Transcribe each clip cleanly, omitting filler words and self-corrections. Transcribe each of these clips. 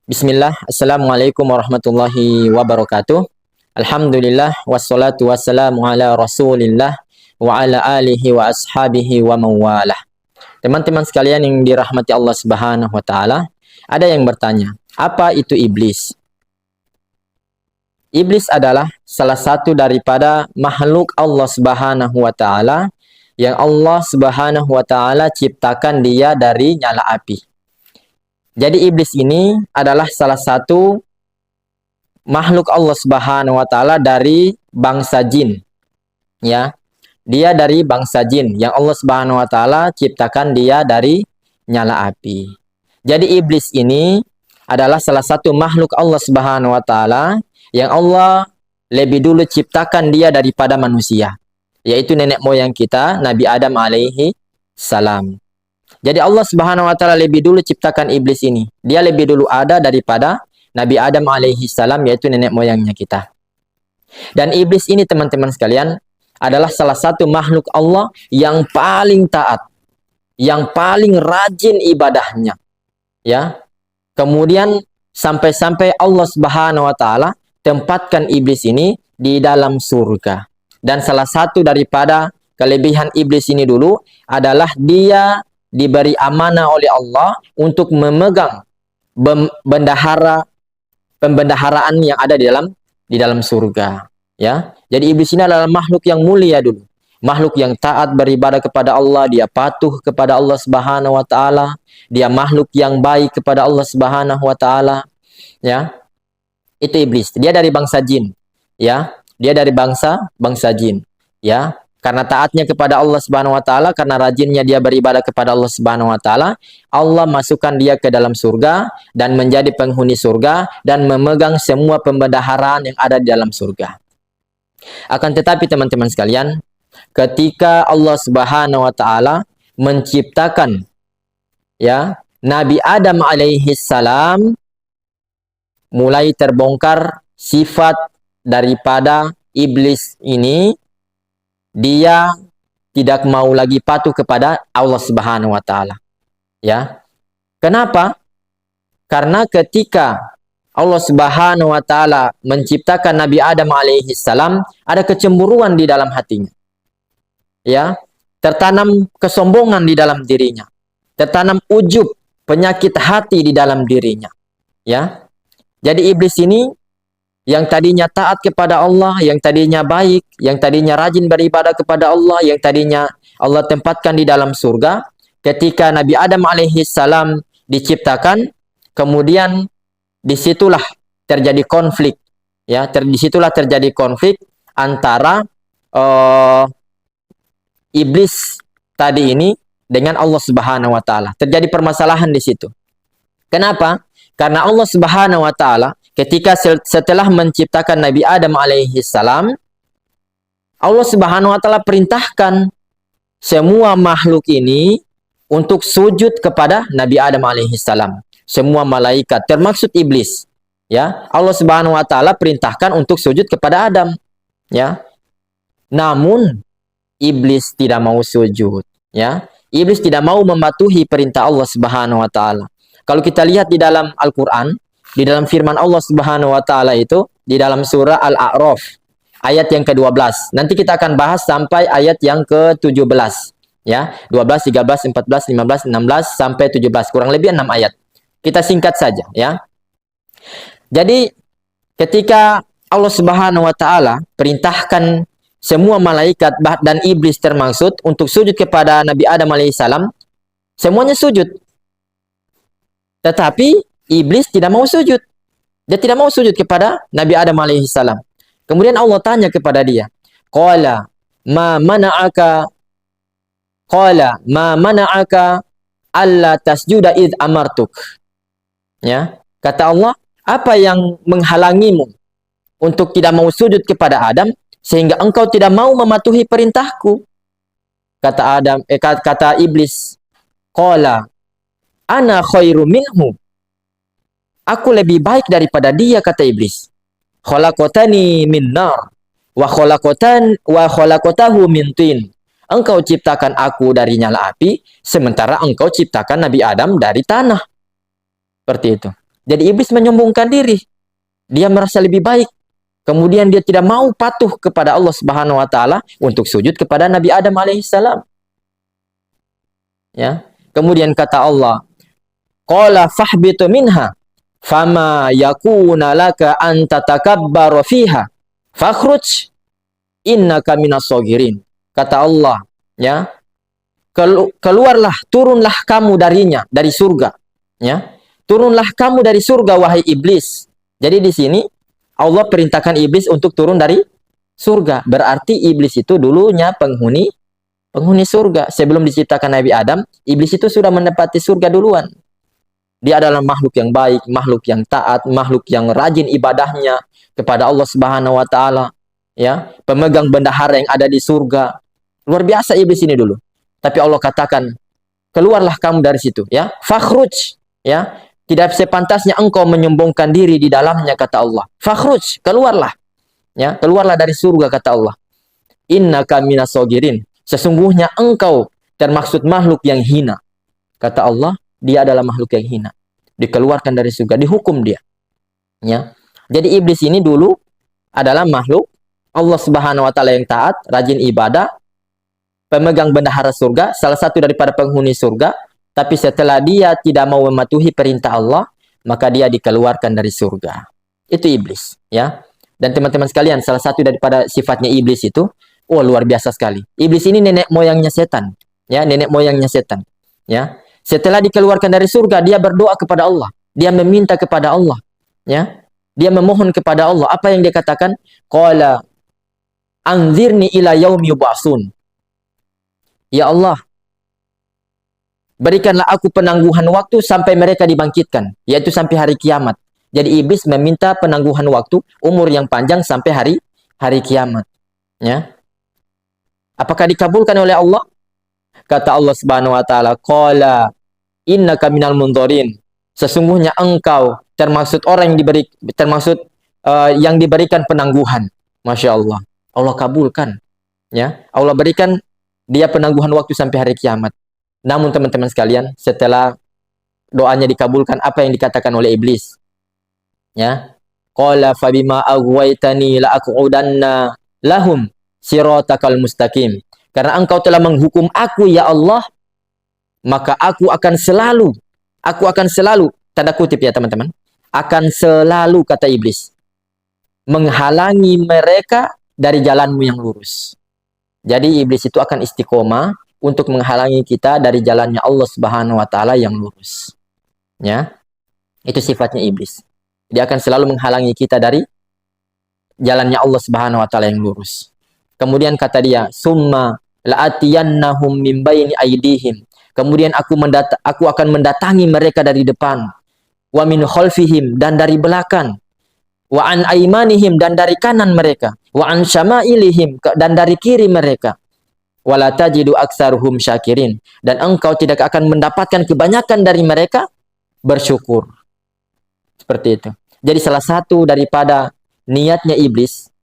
Bismillah, Assalamualaikum warahmatullahi wabarakatuh. Alhamdulillah, wassalatu wassalamu ala rasulillah wa ala alihi wa ashabihi wa mawalah. Teman-teman sekalian yang dirahmati Allah Subhanahu wa taala, ada yang bertanya, apa itu iblis? Iblis adalah salah satu daripada makhluk Allah Subhanahu wa taala yang Allah Subhanahu wa taala ciptakan dia dari nyala api. Jadi iblis ini adalah salah satu makhluk Allah Subhanahu wa taala dari bangsa jin. Ya. Dia dari bangsa jin yang Allah Subhanahu wa taala ciptakan dia dari nyala api. Jadi iblis ini adalah salah satu makhluk Allah Subhanahu wa taala yang Allah lebih dulu ciptakan dia daripada manusia, yaitu nenek moyang kita Nabi Adam alaihi salam. Jadi Allah Subhanahu wa taala lebih dulu ciptakan iblis ini. Dia lebih dulu ada daripada Nabi Adam alaihi salam, yaitu nenek moyangnya kita. Dan iblis ini teman-teman sekalian adalah salah satu makhluk Allah yang paling taat, yang paling rajin ibadahnya. Ya. Kemudian sampai-sampai Allah Subhanahu wa taala tempatkan iblis ini di dalam surga. Dan salah satu daripada kelebihan iblis ini dulu adalah dia diberi amanah oleh Allah untuk memegang pembendaharaan yang ada di dalam surga, ya. Jadi iblis ini adalah makhluk yang mulia dulu, makhluk yang taat beribadah kepada Allah, dia patuh kepada Allah Subhanahu wa taala, dia makhluk yang baik kepada Allah Subhanahu wa taala, ya. Itu iblis, dia dari bangsa jin, ya. Dia dari bangsa jin, ya. Karena taatnya kepada Allah Subhanahu wa taala, karena rajinnya dia beribadah kepada Allah Subhanahu wa taala, Allah masukkan dia ke dalam surga dan menjadi penghuni surga dan memegang semua pembendaharaan yang ada di dalam surga. Akan tetapi teman-teman sekalian, ketika Allah Subhanahu wa taala menciptakan, ya, Nabi Adam alaihi salam, mulai terbongkar sifat daripada iblis ini. Dia tidak mau lagi patuh kepada Allah Subhanahu wa taala. Ya. Kenapa? Karena ketika Allah Subhanahu wa taala menciptakan Nabi Adam alaihi salam, ada kecemburuan di dalam hatinya. Ya. Tertanam kesombongan di dalam dirinya. Tertanam ujub, penyakit hati di dalam dirinya. Ya. Jadi iblis ini yang tadinya taat kepada Allah, yang tadinya baik, yang tadinya rajin beribadah kepada Allah, yang tadinya Allah tempatkan di dalam surga, ketika Nabi Adam alaihi salam diciptakan, kemudian disitulah terjadi konflik, ya, disitulah terjadi konflik antara iblis tadi ini dengan Allah Subhanahu wa taala. Terjadi permasalahan di situ. Kenapa? Karena Allah Subhanahu wa taala ketika setelah menciptakan Nabi Adam alaihi salam, Allah Subhanahu wa taala perintahkan semua makhluk ini untuk sujud kepada Nabi Adam alaihi salam. Semua malaikat termasuk iblis, ya. Allah Subhanahu wa taala perintahkan untuk sujud kepada Adam, ya. Namun iblis tidak mau sujud, ya. Iblis tidak mau mematuhi perintah Allah Subhanahu wa taala. Kalau kita lihat di dalam Al-Quran, di dalam firman Allah Subhanahu wa taala itu, di dalam surah Al-A'raf, ayat yang ke-12. Nanti kita akan bahas sampai ayat yang ke-17. Ya, 12, 13, 14, 15, 16 sampai 17, kurang lebih 6 ayat. Kita singkat saja, ya. Jadi ketika Allah Subhanahu wa taala perintahkan semua malaikat dan iblis termaksud untuk sujud kepada Nabi Adam alaihissalam, semuanya sujud. Tetapi iblis tidak mau sujud. Dia tidak mau sujud kepada Nabi Adam alaihissalam. Kemudian Allah tanya kepada dia, Qala ma mana'aka alla tasjuda id amartuk. Ya, kata Allah, apa yang menghalangimu untuk tidak mau sujud kepada Adam sehingga engkau tidak mau mematuhi perintahku? Kata iblis, Qala ana khairu minhu. Aku lebih baik daripada dia, kata iblis. Khalaqatani min nar wa khalaqatahu min tin. Engkau ciptakan aku dari nyala api, sementara engkau ciptakan Nabi Adam dari tanah. Seperti itu. Jadi iblis menyombongkan diri. Dia merasa lebih baik. Kemudian dia tidak mau patuh kepada Allah Subhanahu wa taala untuk sujud kepada Nabi Adam alaihissalam. Ya. Kemudian kata Allah, qala fahbitu minha fama yakuna laka an tatakabbaru fiha fakhruj innaka minas sagirin. Kata Allah, ya, keluarlah, turunlah kamu darinya, dari surga, ya. Turunlah kamu dari surga wahai iblis. Jadi di sini Allah perintahkan iblis untuk turun dari surga. Berarti iblis itu dulunya penghuni surga. Sebelum diciptakan Nabi Adam, iblis itu sudah menempati surga duluan. Dia adalah makhluk yang baik, makhluk yang taat, makhluk yang rajin ibadahnya kepada Allah Subhanahu wa taala, ya, pemegang bendahara yang ada di surga. Luar biasa iblis ini dulu. Tapi Allah katakan, keluarlah kamu dari situ, ya. Fakhruj, ya. Tidak sepantasnya engkau menyombongkan diri di dalamnya, kata Allah. Fakhruj, keluarlah. Ya, keluarlah dari surga, kata Allah. Innaka minas sagirin. Sesungguhnya engkau termaksud makhluk yang hina. Kata Allah, dia adalah makhluk yang hina. Dikeluarkan dari surga, dihukum dia. Ya. Jadi iblis ini dulu adalah makhluk Allah Subhanahu wa taala yang taat, rajin ibadah, pemegang bendahara surga, salah satu daripada penghuni surga. Tapi setelah dia tidak mau mematuhi perintah Allah, maka dia dikeluarkan dari surga. Itu iblis, ya. Dan teman-teman sekalian, salah satu daripada sifatnya iblis itu, oh luar biasa sekali. Iblis ini nenek moyangnya setan, ya, nenek moyangnya setan, ya. Setelah dikeluarkan dari surga, dia berdoa kepada Allah, dia meminta kepada Allah, ya. Dia memohon kepada Allah. Apa yang dia katakan? Qala anzirni ila yaumi yub'atsun. Ya Allah, berikanlah aku penangguhan waktu sampai mereka dibangkitkan, yaitu sampai hari kiamat. Jadi iblis meminta penangguhan waktu, umur yang panjang sampai hari kiamat. Ya. Apakah dikabulkan oleh Allah? Kata Allah Subhanahu wa taala, qala innaka minal mundharin. Sesungguhnya engkau termaksud orang yang yang diberikan penangguhan. Masya Allah. Allah kabulkan. Ya. Allah berikan dia penangguhan waktu sampai hari kiamat. Namun teman-teman sekalian, setelah doanya dikabulkan, apa yang dikatakan oleh iblis? Ya. Qala fabima aghwaytani la aqudanna lahum siratakal mustaqim. Karena engkau telah menghukum aku ya Allah, maka aku akan selalu tanda kutip ya teman-teman, akan selalu, kata iblis, menghalangi mereka dari jalanmu yang lurus. Jadi iblis itu akan istiqomah untuk menghalangi kita dari jalannya Allah Subhanahu wa taala yang lurus. Ya. Itu sifatnya iblis. Dia akan selalu menghalangi kita dari jalannya Allah Subhanahu wa taala yang lurus. Kemudian kata dia, summa la'atiyannahum min baini aydihim. Kemudian aku akan mendatangi mereka dari depan, wa min khalfihim, dan dari belakang, wa an aimanihim, dan dari kanan mereka, wa an syama'ilihim, dan dari kiri mereka. Wala tajidu aktsaruhum syakirin, dan engkau tidak akan mendapatkan kebanyakan dari mereka bersyukur. Seperti itu. Jadi salah satu daripada niatnya iblis,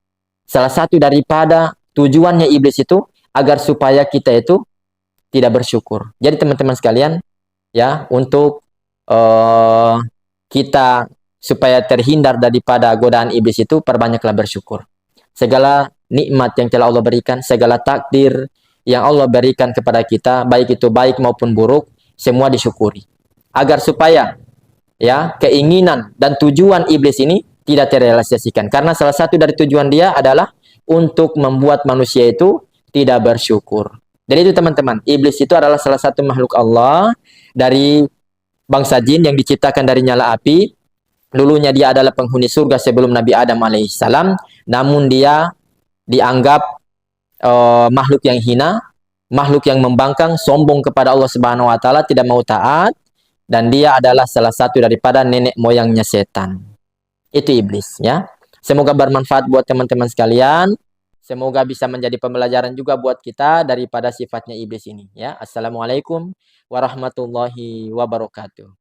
salah satu daripada tujuannya iblis itu agar supaya kita itu tidak bersyukur. Jadi teman-teman sekalian, ya, untuk kita supaya terhindar daripada godaan iblis itu, perbanyaklah bersyukur. Segala nikmat yang telah Allah berikan, segala takdir yang Allah berikan kepada kita, baik itu baik maupun buruk, semua disyukuri. Agar supaya, ya, keinginan dan tujuan iblis ini tidak terrealisasikan. Karena salah satu dari tujuan dia adalah untuk membuat manusia itu tidak bersyukur. Jadi itu teman-teman, iblis itu adalah salah satu makhluk Allah dari bangsa jin yang diciptakan dari nyala api. Dulunya dia adalah penghuni surga sebelum Nabi Adam alaihissalam, namun dia dianggap makhluk yang hina, makhluk yang membangkang, sombong kepada Allah Subhanahu wa taala, tidak mau taat, dan dia adalah salah satu daripada nenek moyangnya setan. Itu iblis, ya. Semoga bermanfaat buat teman-teman sekalian. Semoga bisa menjadi pembelajaran juga buat kita daripada sifatnya iblis ini, ya. Assalamualaikum warahmatullahi wabarakatuh.